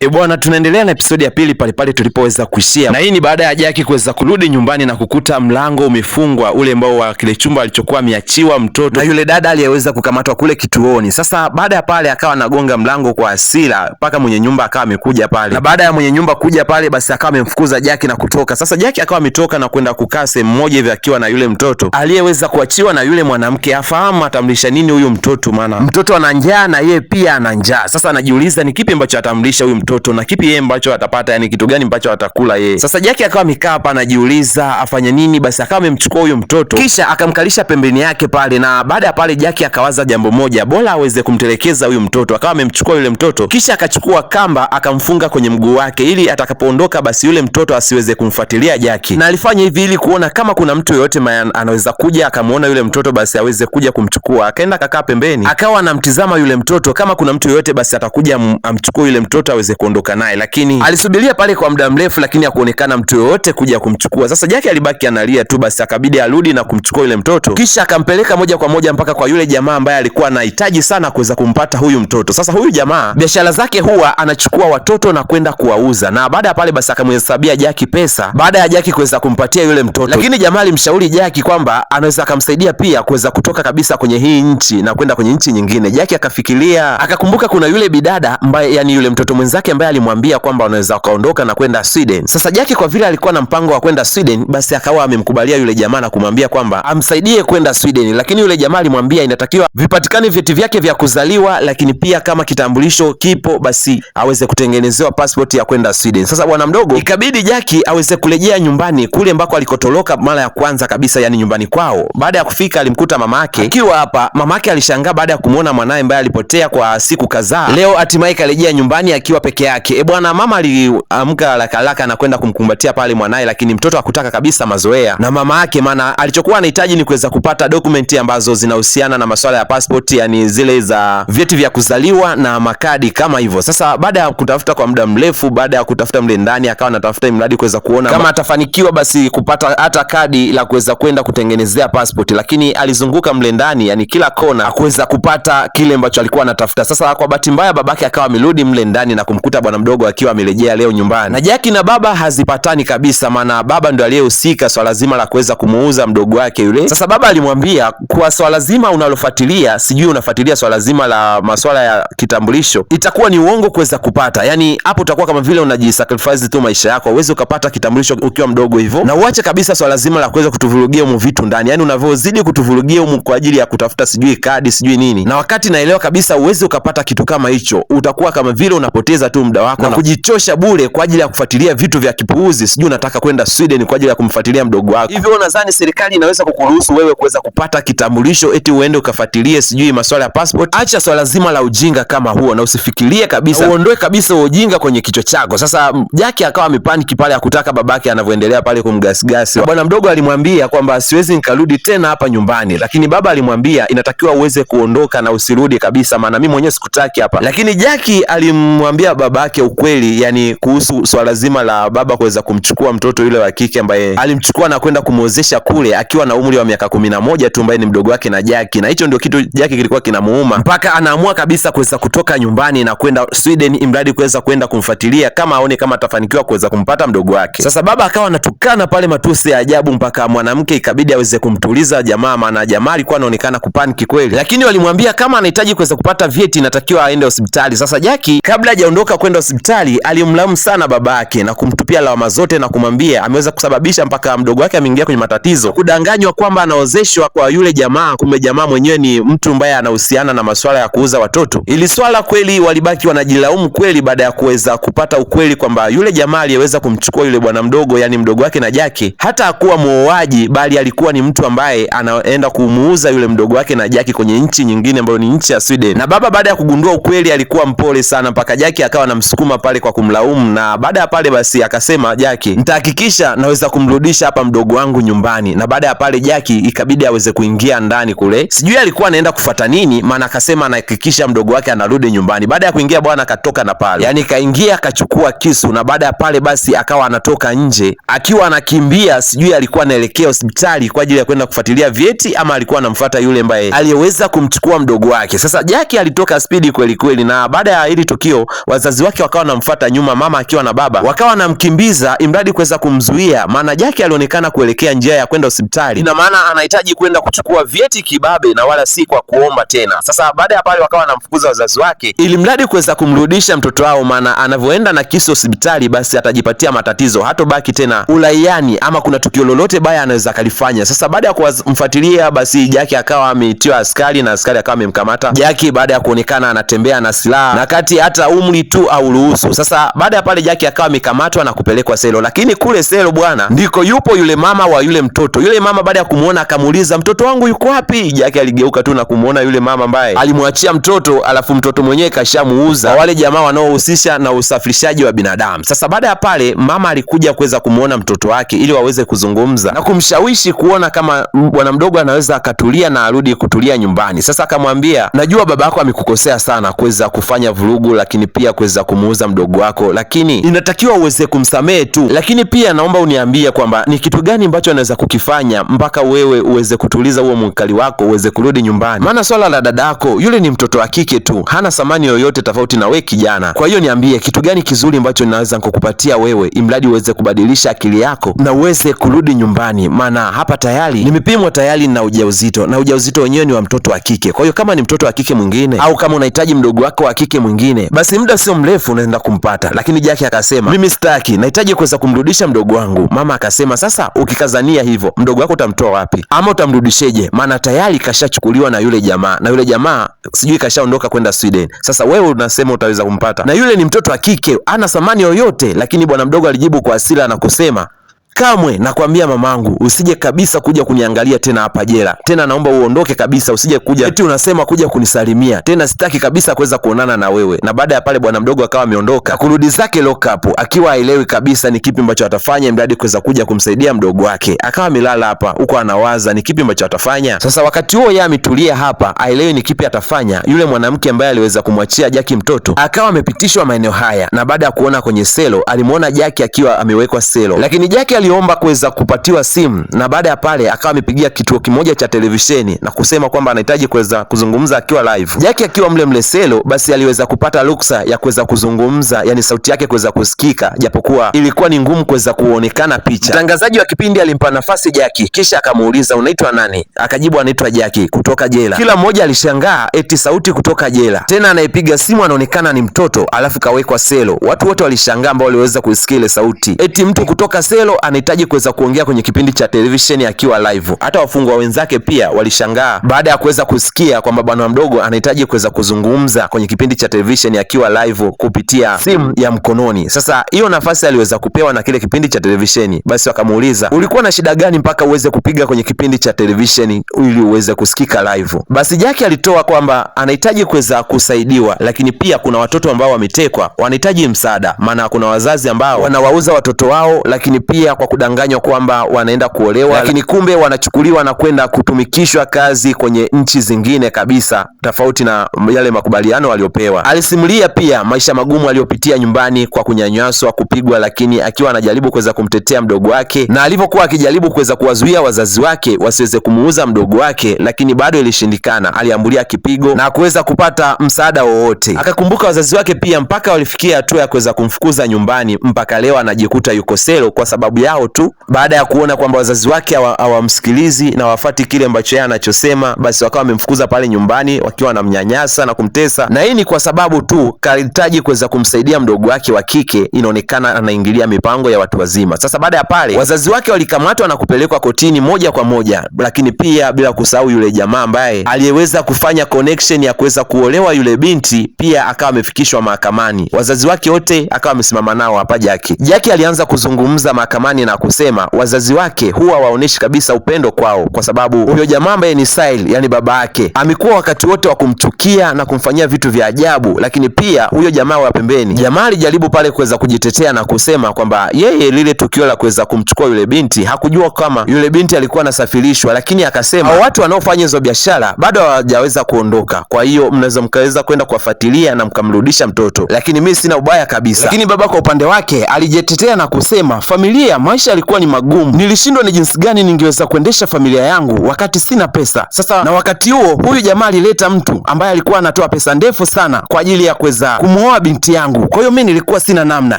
Bwana, tunaendelea na episodi ya pili pale tulipoweza kuishia. Na hii ni baada ya Jackie kuweza kurudi nyumbani na kukuta mlango umefungwa, ule ambao wa kile chumba alichokuwa ameachiwa mtoto na yule dada aliyeweza kukamatwa kule kituoni. Sasa baada ya pale akawa anagonga mlango kwa hasira mpaka mwenye nyumba akawa amekuja pale. Na baada ya mwenye nyumba kuja pale basi akawa amemfukuza Jackie na kutoka. Sasa Jackie akawa ametoka na kwenda kukaa sehemu moja hivi akiwa na yule mtoto aliyeweza kuachiwa na yule mwanamke. Afahamu atamlisha nini huyu mtoto, maana mtoto ana njaa na yeye pia ana njaa. Sasa anajiuliza ni kipi ambacho atamlisha huyu mtoto na kipi yeye ambacho atapata, yani kitu gani ambacho atakula yeye. Sasa Jackie akawa amekaa hapa anajiuliza afanye nini. Basi akawa amemchukua huyo mtoto kisha akamkalisha pembeni yake pale, na baada ya pale Jackie akawaza jambo moja, bora aweze kumtelekeza huyu mtoto. Akawa amemchukua yule mtoto kisha akachukua kamba akamfunga kwenye mguu wake ili atakapoondoka basi yule mtoto asiweze kumfuatilia Jackie. Na alifanya hivi ili kuona kama kuna mtu yoyote anaweza kuja akamuona yule mtoto basi aweze kuja kumchukua. Akaenda kakaa pembeni akawa anamtizama yule mtoto kama kuna mtu yoyote basi atakuja amchukue yule mtoto aweze kuondoka naye, lakini alisubiria pale kwa muda mrefu lakini hakuonekana mtu yoyote kuja kumchukua. Sasa Jackie alibaki analia tu, basi akabidi arudi na kumchukua yule mtoto kisha akampeleka moja kwa moja mpaka kwa yule jamaa ambaye alikuwa anahitaji sana kuweza kumpata huyu mtoto. Sasa huyu jamaa biashara zake huwa anachukua watoto na kwenda kuwauza, na baada ya pale basi akamhesabia Jackie pesa baada ya Jackie kuweza kumpatia yule mtoto. Lakini jamaa alimshauri Jackie kwamba anaweza akamsaidia pia kuweza kutoka kabisa kwenye hii nchi na kwenda kwenye nchi nyingine. Jackie akafikiria, akakumbuka kuna yule bidada ambaye yani yule mtoto mwenzake ambaye alimwambia kwamba anaweza kaondoka na kwenda Sweden. Sasa Jackie kwa vile alikuwa na mpango wa kwenda Sweden, basi akawa amemkubalia yule jamaa na kumwambia kwamba amsaidie kwenda Sweden. Lakini yule jamaa alimwambia inatakiwa vipatikane vyeti vyake vya kuzaliwa, lakini pia kama kitambulisho kipo basi aweze kutengenezewa passport ya kwenda Sweden. Sasa bwana mdogo ikabidi Jackie aweze kurejea nyumbani kule ambako alikotoroka mara ya kwanza kabisa, yani nyumbani kwao. Baada ya kufika alimkuta mamake akiwa hapa. Mamake alishangaa baada ya kumuona mwanae ambaye alipotea kwa siku kadhaa. Leo hatimaye karejea nyumbani akiwa peke yake. Bwana mama aliamka haraka na kwenda kumkumbatia pale mwanae, lakini mtoto hakutaka kabisa mazoea na mama yake, maana alichokuwa anahitaji ni kuweza kupata dokumenti ambazo zinahusiana na masuala ya passport, yani zile za vyeti vya kuzaliwa na makadi kama hivyo. Sasa baada ya kutafuta kwa muda mrefu, baada ya kutafuta mle ndani akawa anatafuta mradi kuweza kuona kama atafanikiwa basi kupata hata kadi la kuweza kwenda kutengenezea passport, lakini alizunguka mle ndani, yani kila kona hakuweza kupata kile ambacho alikuwa anatafuta. Sasa kwa bahati mbaya babake akawa amerudi mle ndani na kumkuta bwana mdogo akiwa amerejea leo nyumbani. Na Jackie na baba hazipatani kabisa, maana baba ndo aliyehusika swala zima la kuweza kumuuza mdogo wake yule. Sasa baba alimwambia kwa swala zima unalofuatilia, sijui unafuatilia swala zima la masuala ya kitambulisho, itakuwa ni uongo kuweza kupata. Yani hapo utakuwa kama vile unajisacrifice tu maisha yako, uweze ukapata kitambulisho ukiwa mdogo hivyo. Na uache kabisa swala zima la kuweza kutuvurugia humu vitu ndani, yani unavyozidi kutuvurugia humu kwa ajili ya kutafuta sijui kadi sijui nini, na wakati naelewa kabisa uweze ukapata kitu kama hicho, utakuwa kama vile unapoteza tu muda wako na kujichosha bure kwa ajili ya kufuatilia vitu vya kipuuzi. Sijui unataka kwenda Sweden kwa ajili ya kumfuatilia mdogo wako. Hivyo unadhani serikali inaweza kukuruhusu wewe kuweza kupata kitambulisho eti uende ukafuatilie sijui masuala ya passport? Acha swala zima la ujinga kama huo na usifikirie kabisa, uondoe kabisa ujinga kwenye kichwa chako. Sasa Jackie akawa amepaniki pale akutaka babake anavyoendelea pale kumgasigasi. Bwana mdogo alimwambia kwamba siwezi nikarudi tena hapa nyumbani, lakini baba alimwambia inatakiwa uweze kuondoka na usirudi kabisa, maana mimi mwenyewe sikutaki hapa. Lakini Jackie alimwambia babake ukweli, yani kuhusu swala zima la baba kuweza kumchukua mtoto yule wa kike ambaye alimchukua na kwenda kumuozesha kule akiwa na umri wa miaka 11 tu, ambaye ni mdogo wake na Jackie. Na hicho ndio kitu Jackie kilikuwa kinamuuma mpaka anaamua kabisa kuweza kutoka nyumbani na kwenda Sweden imradi kuweza kwenda kumfuatilia kama aone kama atafanikiwa kuweza kumpata mdogo wake. Sasa baba akawa anatukana pale matusi ya ajabu mpaka mwanamke ikabidi aweze kumtuliza jamaa, maana jamaa alikuwa anaonekana kupaniki kweli. Lakini walimwambia kama anahitaji kuweza kupata vyeti inatakiwa aende hospitali. Sasa Jackie kabla hajaondoka kwenda hospitali alimlaumu sana babake na kumtupia lawama zote na kumwambia ameweza kusababisha mpaka mdogo wake ameingia kwenye matatizo, kudanganywa kwamba anaozeshwa kwa yule jamaa, kumbe jamaa mwenyewe ni mtu ambaye anahusiana na masuala ya kuuza watoto. Ili swala kweli walibaki wanajilaumu kweli baada ya kuweza kupata ukweli kwamba yule jamaa aliyeweza kumchukua yule bwana mdogo, yani mdogo wake na Jackie, hata hakuwa muoaji bali alikuwa ni mtu ambaye anaenda kumuuza yule mdogo wake na Jackie kwenye nchi nyingine ambayo ni nchi ya Sweden. Na baba baada ya kugundua ukweli alikuwa mpole sana mpaka Jackie akawa anamsukuma pale kwa kumlaumu, na baada ya pale basi akasema Jackie, nitahakikisha naweza kumrudisha hapa mdogo wangu nyumbani. Na baada ya pale Jackie ikabidi aweze kuingia ndani kule, sijui alikuwa anaenda kufuata nini, maana akasema anahakikisha mdogo wake anarudi nyumbani. Baada ya kuingia bwana akatoka na pale, yani kaingia akachukua kisu, na baada ya pale basi akawa anatoka nje akiwa anakimbia, sijui alikuwa anaelekea hospitali kwa ajili ya kwenda kufuatilia vyeti ama alikuwa anamfuata yule ambaye aliyeweza kumchukua mdogo wake. Sasa Jackie alitoka spidi kweli kweli, na baada ya hili tukio wazazi wazazi wake wakawa wanamfuata nyuma, mama akiwa na baba wakawa wanamkimbiza imradi kuweza kumzuia, maana Jackie alionekana kuelekea njia ya kwenda hospitali. Ina maana anahitaji kwenda kuchukua vyeti kibabe na wala si kwa kuomba tena. Sasa baada ya pale wakawa wanamfukuza wazazi wake ili mradi kuweza kumrudisha mtoto wao, maana anavyoenda na kisu hospitali basi atajipatia matatizo, hatobaki tena ulaiani ama kuna tukio lolote baya anaweza kalifanya. Sasa baada ya kumfuatilia basi Jackie akawa ameitiwa askari na askari akawa amemkamata Jackie baada ya kuonekana anatembea na silaha na kati hata umri tu au ruhusu. Sasa baada ya pale Jackie akawa amekamatwa na kupelekwa selo, lakini kule selo bwana ndiko yupo yule mama wa yule mtoto. Yule mama baada ya kumuona akamuuliza, mtoto wangu yuko wapi? Jackie aligeuka tu na kumuona yule mama ambaye alimwachia mtoto, alafu mtoto mwenyewe kashamuuza wale jamaa wanaohusisha na usafirishaji wa binadamu. Sasa baada ya pale mama alikuja kuweza kumuona mtoto wake ili waweze kuzungumza na kumshawishi kuona kama bwana mdogo anaweza akatulia na arudi kutulia nyumbani. Sasa akamwambia, najua baba yako amekukosea sana kuweza kufanya vurugu, lakini pia kuweza kumuuza mdogo wako, lakini inatakiwa uweze kumsamehe tu, lakini pia naomba uniambie kwamba ni kitu gani ambacho anaweza kukifanya mpaka wewe uweze kutuliza huo mkali wako uweze kurudi nyumbani, maana swala la dadako yule ni mtoto wa kike tu, hana thamani yoyote tofauti na wewe kijana. Kwa hiyo niambie kitu gani kizuri ambacho ninaweza kukupatia wewe imradi uweze kubadilisha akili yako na uweze kurudi nyumbani, maana hapa tayari nimepimwa tayari na ujauzito, na ujauzito wenyewe ni wa mtoto wa kike. Kwa hiyo kama ni mtoto wa kike mwingine au kama unahitaji mdogo wako wa kike mwingine, basi muda sio mrefu unaenda kumpata. Lakini Jackie akasema, mimi sitaki, nahitaji kuweza kumrudisha mdogo wangu. Mama akasema, sasa ukikazania hivyo mdogo wako utamtoa wapi ama utamrudisheje? Maana tayari kashachukuliwa na yule jamaa, na yule jamaa sijui kashaondoka kwenda Sweden. Sasa wewe unasema utaweza kumpata, na yule ni mtoto wa kike, hana thamani yoyote. Lakini bwana mdogo alijibu kwa hasira na kusema, kamwe nakwambia mamangu, usije kabisa kuja kuniangalia tena hapa jela. Tena naomba uondoke kabisa, usije kuja eti unasema kuja kunisalimia tena, sitaki kabisa kuweza kuonana na wewe. Na baada ya pale bwana mdogo akawa ameondoka kurudi zake lock up, akiwa haelewi kabisa ni kipi ambacho atafanya mradi kuweza kuja kumsaidia mdogo wake. Akawa amelala hapa huko anawaza ni kipi ambacho atafanya. Sasa wakati huo yeye ametulia hapa, haelewi ni kipi atafanya. Yule mwanamke ambaye aliweza kumwachia Jackie mtoto akawa amepitishwa maeneo haya, na baada ya kuona kwenye selo alimuona Jackie akiwa amewekwa selo, lakini Jackie aliomba kuweza kupatiwa simu, na baada ya pale akawa amepigia kituo kimoja cha televisheni na kusema kwamba anahitaji kuweza kuzungumza akiwa live. Jackie akiwa mle selo basi aliweza kupata ruksa ya kuweza kuzungumza, yani sauti yake kuweza kusikika, japokuwa ilikuwa ni ngumu kuweza kuonekana picha. Mtangazaji wa kipindi alimpa nafasi Jackie, kisha akamuuliza, unaitwa nani? Akajibu, anaitwa Jackie kutoka jela. Kila mmoja alishangaa eti sauti kutoka jela, tena anayepiga simu anaonekana ni mtoto alafu kawekwa selo. Watu wote walishangaa ambao waliweza kusikia ile sauti, eti mtu kutoka selo anahitaji kuweza kuongea kwenye kipindi cha televisheni akiwa live. Hata wafungwa wenzake pia walishangaa baada ya kuweza kusikia kwamba bwana mdogo anahitaji kuweza kuzungumza kwenye kipindi cha televisheni akiwa live kupitia simu ya mkononi. Sasa hiyo nafasi aliweza kupewa na kile kipindi cha televisheni, basi wakamuuliza, ulikuwa na shida gani mpaka uweze kupiga kwenye kipindi cha televisheni ili uweze kusikika live? Basi Jackie alitoa kwamba anahitaji kuweza kusaidiwa, lakini pia kuna watoto ambao wametekwa wanahitaji msaada, maana kuna wazazi ambao wanawauza watoto wao, lakini pia kwa kudanganywa kwamba wanaenda kuolewa, lakini kumbe wanachukuliwa na kwenda kutumikishwa kazi kwenye nchi zingine kabisa tofauti na yale makubaliano waliopewa. Alisimulia pia maisha magumu aliyopitia nyumbani kwa kunyanyaswa, kupigwa, lakini akiwa anajaribu kuweza kumtetea mdogo wake, na alivyokuwa akijaribu kuweza kuwazuia wazazi wake wasiweze kumuuza mdogo wake, lakini bado ilishindikana. Aliambulia kipigo na kuweza kupata msaada wowote. Akakumbuka wazazi wake pia mpaka walifikia hatua ya kuweza kumfukuza nyumbani, mpaka leo anajikuta yuko selo kwa sababu yao tu. Baada ya kuona kwamba wazazi wake hawamsikilizi na wafati kile ambacho yeye anachosema, basi wakawa wamemfukuza pale nyumbani wakiwa wanamnyanyasa na kumtesa, na hii ni kwa sababu tu kahitaji kuweza kumsaidia mdogo wake wa kike. Inaonekana anaingilia mipango ya watu wazima. Sasa baada ya pale wazazi wake walikamatwa na kupelekwa kotini moja kwa moja, lakini pia bila kusahau yule jamaa ambaye aliyeweza kufanya connection ya kuweza kuolewa yule binti pia akawa amefikishwa mahakamani. Wazazi wake wote akawa amesimama nao hapa Jackie. Jackie alianza kuzungumza mahakamani na kusema wazazi wake huwa waoneshi kabisa upendo kwao, kwa sababu huyo jamaa ambaye ni Sile, yani baba yake, amekuwa wakati wote wa kumchukia na kumfanyia vitu vya ajabu. Lakini pia huyo jamaa wa pembeni, jamaa alijaribu pale kuweza kujitetea na kusema kwamba yeye lile tukio la kuweza kumchukua yule binti hakujua kama yule binti alikuwa anasafirishwa, lakini akasema watu wanaofanya hizo biashara bado hawajaweza kuondoka, kwa hiyo mnaweza kwenda kuwafuatilia na mkamrudisha mtoto, lakini mimi sina ubaya kabisa. Lakini baba kwa upande wake alijitetea na kusema familia maisha yalikuwa ni magumu. Nilishindwa ni jinsi gani ningeweza kuendesha familia yangu wakati sina pesa. Sasa na wakati huo huyu jamaa alileta mtu ambaye alikuwa anatoa pesa ndefu sana kwa ajili ya kuweza kumuoa binti yangu. Kwa hiyo mimi nilikuwa sina namna,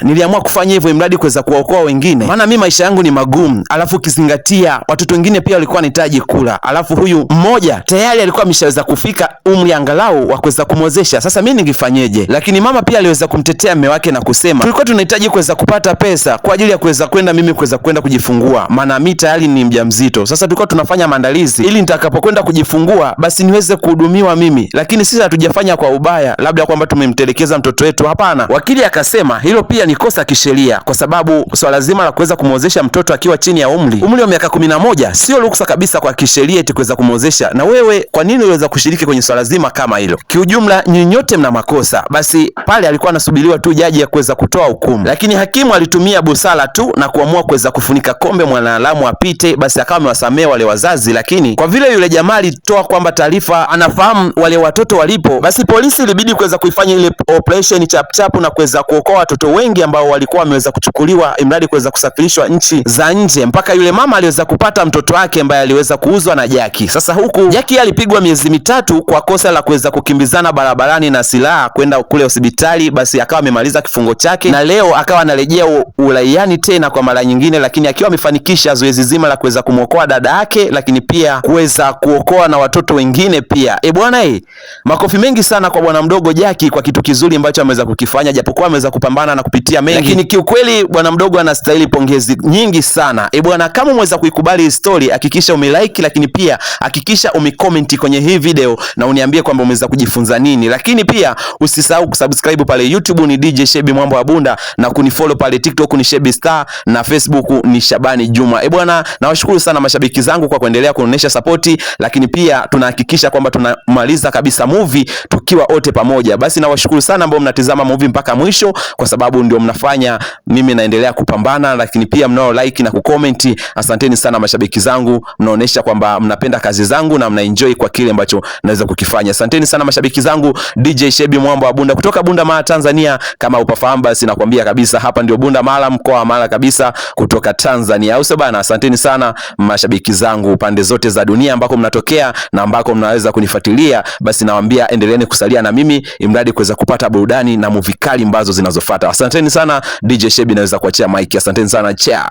niliamua kufanya hivyo imradi kuweza kuwaokoa wengine, maana mimi maisha yangu ni magumu. Alafu kizingatia watoto wengine pia walikuwa wanahitaji kula, alafu huyu mmoja tayari alikuwa ameshaweza kufika umri angalau wa kuweza kumwozesha. Sasa mimi ningefanyeje? Lakini mama pia aliweza kumtetea mume wake na kusema tulikuwa tunahitaji kuweza kupata pesa kwa ajili ya kuweza kwenda kujifungua, maana mimi tayari ni mjamzito. Sasa tulikuwa tunafanya maandalizi ili nitakapokwenda kujifungua basi niweze kuhudumiwa mimi, lakini sisi hatujafanya kwa ubaya, labda kwamba tumemtelekeza mtoto wetu. Hapana. Wakili akasema hilo pia ni kosa kisheria, kwa sababu swala zima la kuweza kumwozesha mtoto akiwa chini ya umri wa miaka 11 sio ruksa kabisa kwa kisheria eti kuweza kumwozesha. Na wewe kwa nini uliweza kushiriki kwenye swala zima kama hilo? Kiujumla nyinyote mna makosa. Basi pale alikuwa anasubiriwa tu jaji ya kuweza kutoa hukumu, lakini hakimu alitumia busara tu na kuamua kuweza kufunika kombe mwanadamu apite. Basi akawa amewasamehe wale wazazi, lakini kwa vile yule jamaa alitoa kwamba taarifa anafahamu wale watoto walipo, basi polisi ilibidi kuweza kuifanya ile operation chapchapu na kuweza kuokoa watoto wengi ambao walikuwa wameweza kuchukuliwa imradi kuweza kusafirishwa nchi za nje, mpaka yule mama aliweza kupata mtoto wake ambaye aliweza kuuzwa na Jaki. Sasa huku Jaki alipigwa miezi mitatu kwa kosa la kuweza kukimbizana barabarani na silaha kwenda kule hospitali. Basi akawa amemaliza kifungo chake na leo akawa analejea uraiani tena kwa mara nyingine, lakini akiwa amefanikisha zoezi zima la kuweza kumwokoa dada yake, lakini pia kuweza kuokoa na watoto wengine pia. Bwana makofi mengi sana kwa bwana mdogo Jaki kwa kitu kizuri ambacho ameweza kukifanya, japokuwa ameweza kupambana na kupitia mengi, lakini kiukweli bwana mdogo anastahili pongezi nyingi sana. Bwana, kama umeweza kuikubali story, hakikisha umelike, lakini pia hakikisha umecomment kwenye hii video na uniambie kwamba umeweza kujifunza nini. Lakini pia usisahau kusubscribe pale YouTube ni DJ Shebi Mwambo wa Bunda, na kunifollow pale TikTok ni Shebi Star na Facebook ni Shabani Juma. Bwana, nawashukuru sana mashabiki zangu kwa kuendelea kuonesha support, lakini pia tunahakikisha kwamba tunamaliza kabisa movie tukiwa wote pamoja. Basi nawashukuru sana ambao mnatizama movie mpaka mwisho, kwa sababu ndio mnafanya mimi naendelea kupambana, lakini pia mnao like na kucomment. Asanteni sana mashabiki zangu, mnaonesha kwamba mnapenda kazi zangu na mnaenjoy kwa kile ambacho naweza kukifanya. Asanteni sana mashabiki zangu. DJ Shebi Mwambo wa Bunda kutoka Bunda Mara, Tanzania. Kama upafahamu basi nakwambia kabisa hapa ndio Bunda Mara, mkoa wa Mara kabisa, kutoka Tanzania, au sio bana? Asanteni sana mashabiki zangu pande zote za dunia ambako mnatokea na ambako mnaweza kunifuatilia. Basi nawaambia endeleeni kusalia na mimi imradi kuweza kupata burudani na movie kali ambazo zinazofuata. Asanteni sana. DJ Shebi naweza kuachia mic. Asanteni sana. Ciao.